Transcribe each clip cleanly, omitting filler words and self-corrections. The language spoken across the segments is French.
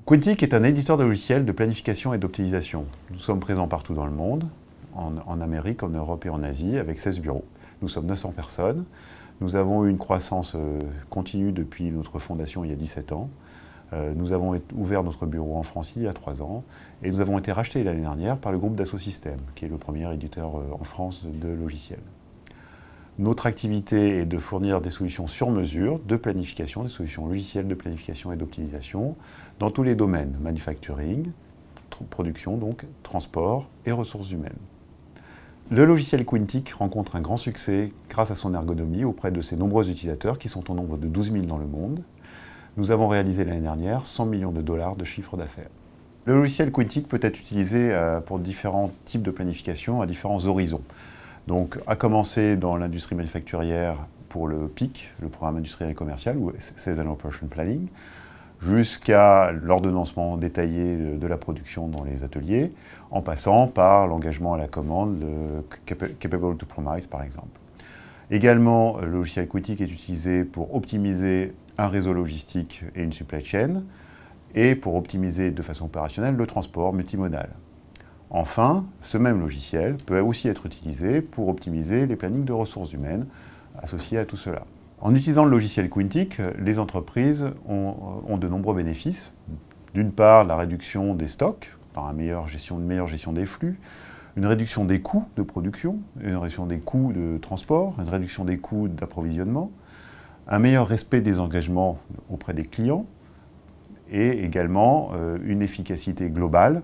Quintiq est un éditeur de logiciels de planification et d'optimisation. Nous sommes présents partout dans le monde, en Amérique, en Europe et en Asie, avec 16 bureaux. Nous sommes 900 personnes. Nous avons eu une croissance continue depuis notre fondation il y a 17 ans. Nous avons ouvert notre bureau en France il y a 3 ans et nous avons été rachetés l'année dernière par le groupe Dassault Systèmes, qui est le premier éditeur en France de logiciels. Notre activité est de fournir des solutions sur mesure de planification, des solutions logicielles de planification et d'optimisation dans tous les domaines, manufacturing, production donc, transport et ressources humaines. Le logiciel Quintiq rencontre un grand succès grâce à son ergonomie auprès de ses nombreux utilisateurs qui sont au nombre de 12 000 dans le monde. Nous avons réalisé l'année dernière 100 millions de dollars de chiffre d'affaires. Le logiciel Quintiq peut être utilisé pour différents types de planification à différents horizons. Donc, à commencer dans l'industrie manufacturière pour le PIC, le programme industriel et commercial, ou Sales and Operation Planning, jusqu'à l'ordonnancement détaillé de la production dans les ateliers, en passant par l'engagement à la commande, le Capable to Promise par exemple. Également, le logiciel Quintiq est utilisé pour optimiser un réseau logistique et une supply chain, et pour optimiser de façon opérationnelle le transport multimodal. Enfin, ce même logiciel peut aussi être utilisé pour optimiser les plannings de ressources humaines associés à tout cela. En utilisant le logiciel Quintiq, les entreprises ont de nombreux bénéfices. D'une part, la réduction des stocks par une meilleure gestion des flux, une réduction des coûts de production, une réduction des coûts de transport, une réduction des coûts d'approvisionnement, un meilleur respect des engagements auprès des clients et également une efficacité globale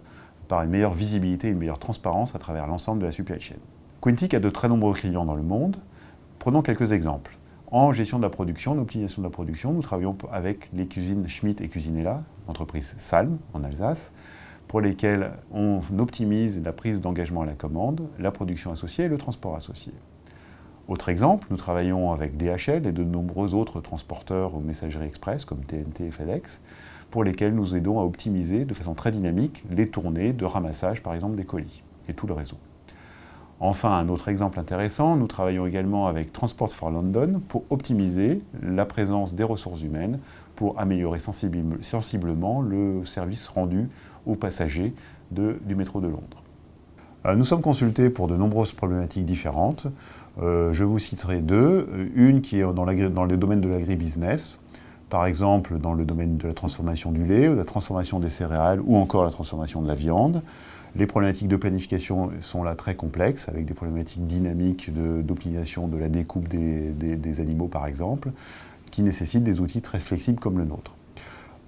par une meilleure visibilité et une meilleure transparence à travers l'ensemble de la supply chain. Quintiq a de très nombreux clients dans le monde. Prenons quelques exemples. En gestion de la production, en optimisation de la production, nous travaillons avec les cuisines Schmitt et Cuisinella, entreprise Salm en Alsace, pour lesquelles on optimise la prise d'engagement à la commande, la production associée et le transport associé. Autre exemple, nous travaillons avec DHL et de nombreux autres transporteurs aux messageries express comme TNT et FedEx, pour lesquels nous aidons à optimiser de façon très dynamique les tournées de ramassage par exemple des colis et tout le réseau. Enfin, un autre exemple intéressant, nous travaillons également avec Transport for London pour optimiser la présence des ressources humaines pour améliorer sensiblement le service rendu aux passagers du métro de Londres. Nous sommes consultés pour de nombreuses problématiques différentes. Je vous citerai deux. Une qui est dans le domaine de l'agribusiness, par exemple dans le domaine de la transformation du lait, de la transformation des céréales ou encore la transformation de la viande. Les problématiques de planification sont là très complexes, avec des problématiques dynamiques d'optimisation de la découpe des animaux par exemple, qui nécessitent des outils très flexibles comme le nôtre.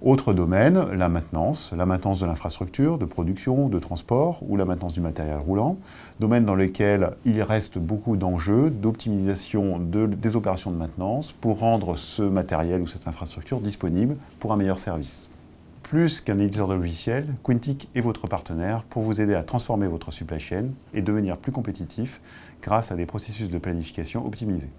Autre domaine, la maintenance de l'infrastructure, de production, de transport ou la maintenance du matériel roulant, domaine dans lequel il reste beaucoup d'enjeux d'optimisation des opérations de maintenance pour rendre ce matériel ou cette infrastructure disponible pour un meilleur service. Plus qu'un éditeur de logiciels, Quintiq est votre partenaire pour vous aider à transformer votre supply chain et devenir plus compétitif grâce à des processus de planification optimisés.